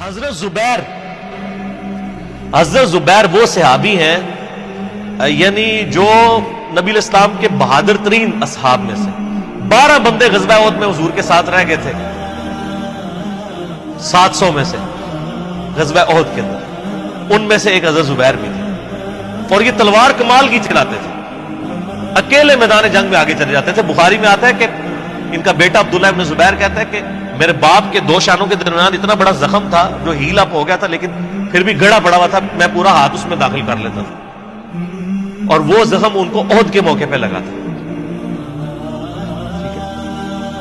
حضرت زبیر وہ صحابی ہیں یعنی جو نبی علیہ السلام کے بہادر ترین اصحاب میں سے 12 بندے غزوہ احد میں حضور کے ساتھ رہ گئے تھے 700 میں سے غزوہ احد کے اندر، ان میں سے ایک حضرت زبیر بھی تھے، اور یہ تلوار کمال کی چلاتے تھے، اکیلے میدان جنگ میں آگے چلے جاتے تھے۔ بخاری میں آتا ہے کہ ان کا بیٹا عبداللہ ابن زبیر کہتا ہے کہ میرے باپ کے 2 شانوں کے درمیان اتنا بڑا زخم تھا جو ہیل اپ ہو گیا تھا، لیکن پھر بھی گڑا پڑا ہوا تھا، میں پورا ہاتھ اس میں داخل کر لیتا تھا، اور وہ زخم ان کو احد کے موقع پہ لگا تھا۔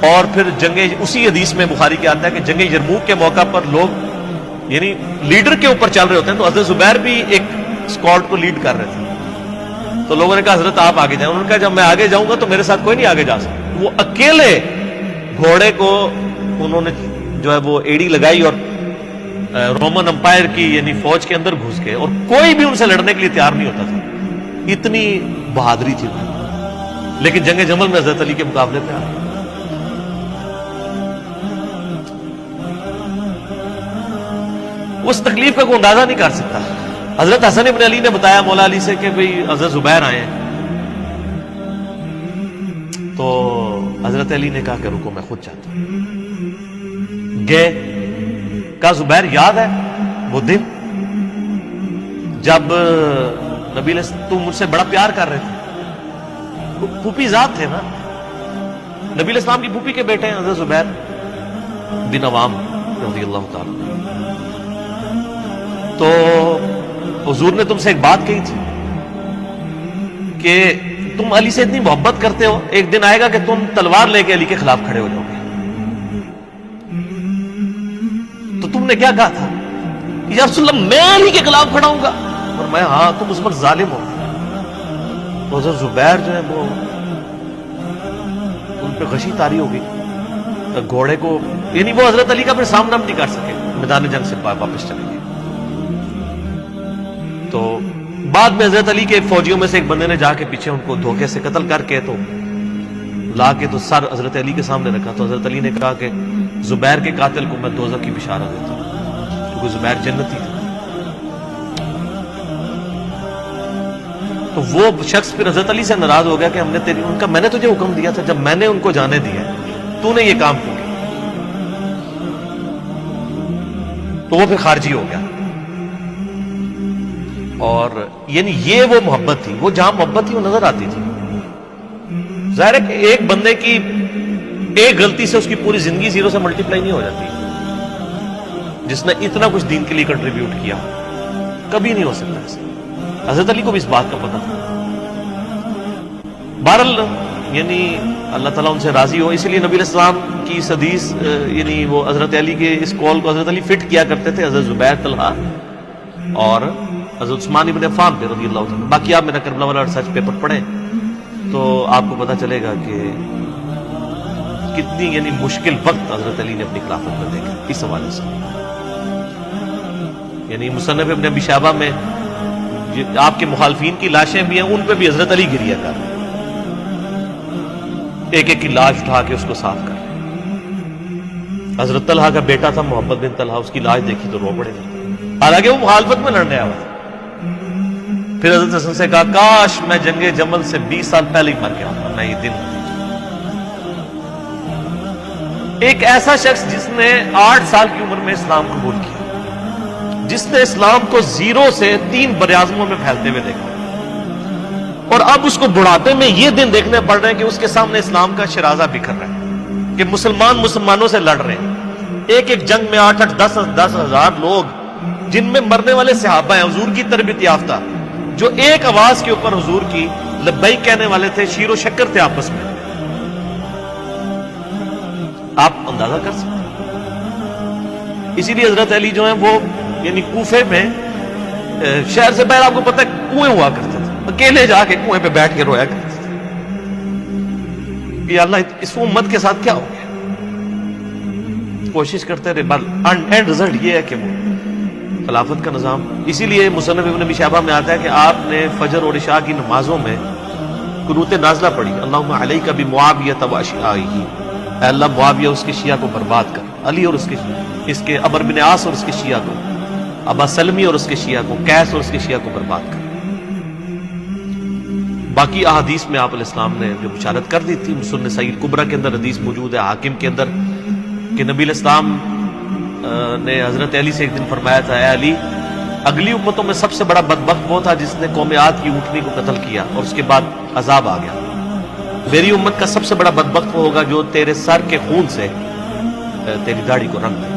اور پھر جنگ، اسی حدیث میں بخاری کے آتا ہے کہ جنگ یرموک کے موقع پر لوگ یعنی لیڈر کے اوپر چل رہے ہوتے ہیں، تو حضرت زبیر بھی ایک اسکواڈ کو لیڈ کر رہے تھے، تو لوگوں نے کہا حضرت آپ آگے جائیں، انہوں نے کہا جب میں آگے جاؤں گا تو میرے ساتھ کوئی نہیں آگے جا سکتا۔ وہ اکیلے گھوڑے کو انہوں نے جو ہے وہ ایڑی لگائی اور رومن امپائر کی یعنی فوج کے اندر گھس گئے، اور کوئی بھی ان سے لڑنے کے لیے تیار نہیں ہوتا تھا، اتنی بہادری تھی، لیکن جنگ جمل میں حضرت علی کے مقابلے پہ آ گئے۔ اس تکلیف کا کوئی اندازہ نہیں کر سکتا۔ حضرت حسن ابن علی نے بتایا مولا علی سے کہ بھئی حضرت زبیر آئے ہیں، تو حضرت علی نے کہا کہ رکو میں خود چاہتا ہوں۔ گئے، کہا زبیر یاد ہے وہ دن جب نبی علیہ تم مجھ سے بڑا پیار کر رہے تھے، پھوپھی ذات تھے نا، نبی علیہ السلام کی پھوپھی کے بیٹے ہیں حضرت زبیر بن عوام رضی اللہ تعالی۔ تو حضور نے تم سے ایک بات کہی تھی کہ تم علی سے اتنی محبت کرتے ہو، ایک دن آئے گا کہ تم تلوار لے کے علی کے خلاف کھڑے ہو جاؤ گے۔ تو تم نے کیا کہا تھا کہ یا رسول اللہ میں علی کے خلاف کھڑا ہوں گا، اور میں ہاں تم اس پر ظالم ہو۔ تو حضرت زبیر جو ہے وہ ان پہ غشی طاری ہو گئی، گھوڑے کو یعنی وہ حضرت علی کا پھر سامنا نہیں کر سکے، میدان جنگ سے واپس چلے گئے۔ تو بعد میں حضرت علی کے فوجیوں میں سے ایک بندے نے جا کے پیچھے ان کو دھوکے سے قتل کر کے تو لا کے تو سر حضرت علی کے سامنے رکھا، تو حضرت علی نے کہا کہ زبیر کے قاتل کو میں دوزخ کی بشارت دیتا ہوں، کیونکہ زبیر جنتی تھا۔ تو وہ شخص پھر حضرت علی سے ناراض ہو گیا کہ میں نے تجھے حکم دیا تھا، جب میں نے ان کو جانے دیا تو نے یہ کام کیوں کیا؟ تو وہ پھر خارجی ہو گیا۔ اور یعنی یہ وہ محبت تھی، وہ جہاں محبت تھی وہ نظر آتی تھی۔ ظاہر ہے کہ ایک بندے کی ایک غلطی سے اس کی پوری زندگی زیرو سے ملٹیپلائی نہیں ہو جاتی، جس نے اتنا کچھ دین کے لیے کنٹریبیوٹ کیا کبھی نہیں ہو سکتا ایسا۔ حضرت علی کو بھی اس بات کا پتہ تھا۔ بہرحال یعنی اللہ تعالیٰ ان سے راضی ہو، اسی لیے نبی علیہ السلام کی اس حدیث یعنی وہ حضرت علی کے اس قول کو حضرت علی فٹ کیا کرتے تھے، حضرت زبیر، طلحہ اور حضرت عثمان ابن عفان پہ رضی اللہ عنہ۔ باقی آپ میرا کربلا والا ریسرچ پیپر پڑھیں تو آپ کو پتہ چلے گا کہ کتنی یعنی مشکل وقت حضرت علی نے اپنی خلافت میں دیکھا اس حوالے سے۔ یعنی مصنف ابن ابی شیبہ میں آپ کے مخالفین کی لاشیں بھی ہیں، ان پہ بھی حضرت علی گریہ کر رہے ہیں، ایک ایک کی لاش اٹھا کے اس کو صاف کر رہے ہیں۔ حضرت طلحہ کا بیٹا تھا محمد بن طلحہ، اس کی لاش دیکھی تو رو پڑے تھے، حالانکہ وہ مخالفت میں لڑنے آیا تھا۔ پھر حضرت حسن سے کہا کاش میں جنگ جمل سے 20 سال پہلے ہی مر گیا ہوں، میں یہ دن۔ ایک ایسا شخص جس نے 8 سال کی عمر میں اسلام قبول کیا، جس نے اسلام کو زیرو سے 3 براعظموں میں پھیلتے ہوئے دیکھا، اور اب اس کو بڑھاپے میں یہ دن دیکھنے پڑ رہے ہیں کہ اس کے سامنے اسلام کا شرازہ بکھر رہا ہے، کہ مسلمانوں سے لڑ رہے ہیں، ایک ایک جنگ میں 8-8 10 ہزار لوگ، جن میں مرنے والے صحابہ ہیں حضور کی تربیت یافتہ، جو ایک آواز کے اوپر حضور کی لبیک کہنے والے تھے، شیر و شکر تھے آپس میں۔ آپ اندازہ کر سکتے ہیں۔ اسی لیے حضرت علی جو ہیں وہ یعنی کوفے میں شہر سے باہر آپ کو پتہ ہے کنویں ہوا کرتے تھے، اکیلے جا کے کنویں پہ بیٹھ کے رویا کرتے تھے کہ اللہ اس امت کے ساتھ کیا ہو گیا۔ کوشش کرتے رہے، اینڈ رزلٹ یہ ہے کہ وہ خلافت کا نظام۔ اسی لیے مصنف ابن ابی شیبہ میں آتا ہے کہ آپ نے فجر اور عشاء کی نمازوں میں قنوت نازلہ پڑھی، اللہم علیک بمعاویہ و اشیاعہ، اے اللہ معاویہ اس کے شیعہ کو برباد کر۔ علی اور اس کے عمر بن عاص اور اس کے شیعہ کو، ابا سلمی اور اس کے شیعہ کو، قیس اور اس کے شیعہ کو برباد کر۔ باقی احادیث میں آپ علیہ السلام نے جو بشارت کر دی تھی، مسنن نسائی کبریٰ کے اندر حدیث موجود ہے، حاکم کے اندر، کہ نبی علیہ السلام نے حضرت علی سے ایک دن فرمایا تھا، اے علی، اگلی امتوں میں سب سے بڑا بدبخت وہ تھا جس نے قوم عاد کی اونٹنی کو قتل کیا اور اس کے بعد عذاب آ گیا۔ میری امت کا سب سے بڑا بدبخت وہ ہوگا جو تیرے سر کے خون سے تیری داڑھی کو رنگ دے،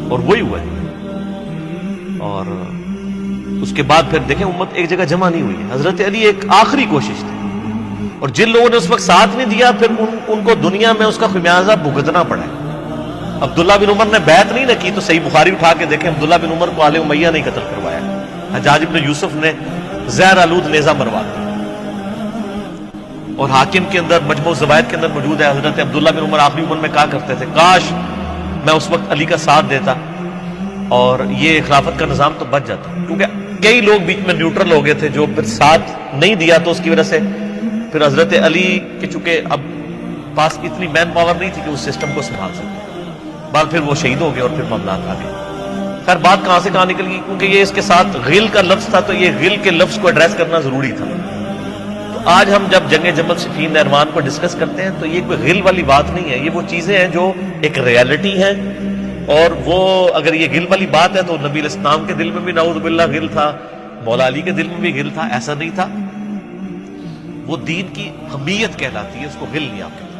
اور وہی ہوا ہے۔ اور اس کے بعد پھر دیکھیں امت ایک جگہ جمع نہیں ہوئی ہے۔ حضرت علی ایک آخری کوشش تھی، اور جن لوگوں نے اس وقت ساتھ نہیں دیا پھر ان کو دنیا میں اس کا خمیازہ بھگتنا پڑا ہے۔ عبداللہ بن عمر نے بیعت نہیں نہ کی تو صحیح بخاری اٹھا کے دیکھیں، عبداللہ بن عمر کو آل امیہ نے قتل کروایا، حجاج بن یوسف نے زہر آلود نیزہ مروا دیا۔ اور حاکم کے اندر مجموع الزوائد کے اندر موجود ہے، حضرت عبداللہ بن عمر آخری عمر میں کہا کرتے تھے، کاش میں اس وقت علی کا ساتھ دیتا اور یہ خلافت کا نظام تو بچ جاتا، کیونکہ کئی لوگ بیچ میں نیوٹرل ہو گئے تھے جو پھر ساتھ نہیں دیا، تو اس کی وجہ سے پھر حضرت علی کے چونکہ اب پاس اتنی مین پاور نہیں تھی کہ اس سسٹم کو سنبھال سکتے، بعد پھر وہ شہید ہو گئے اور پھر معاملات آ گئے۔ خیر بات کہاں سے کہاں نکل گئی، کیونکہ یہ اس کے ساتھ غل کا لفظ تھا تو یہ غل کے لفظ کو ایڈریس کرنا ضروری تھا۔ تو آج ہم جب جنگ جمل صفین نہروان کو ڈسکس کرتے ہیں تو یہ کوئی غل والی بات نہیں ہے، یہ وہ چیزیں ہیں جو ایک ریالٹی ہیں، اور وہ اگر یہ غل والی بات ہے تو نبی علیہ السلام کے دل میں بھی نعوذ باللہ غل تھا، مولا علی کے دل میں بھی غل تھا، ایسا نہیں تھا۔ وہ دین کی حمیت کہلاتی ہے، اس کو غل نہیں آپ کہتے۔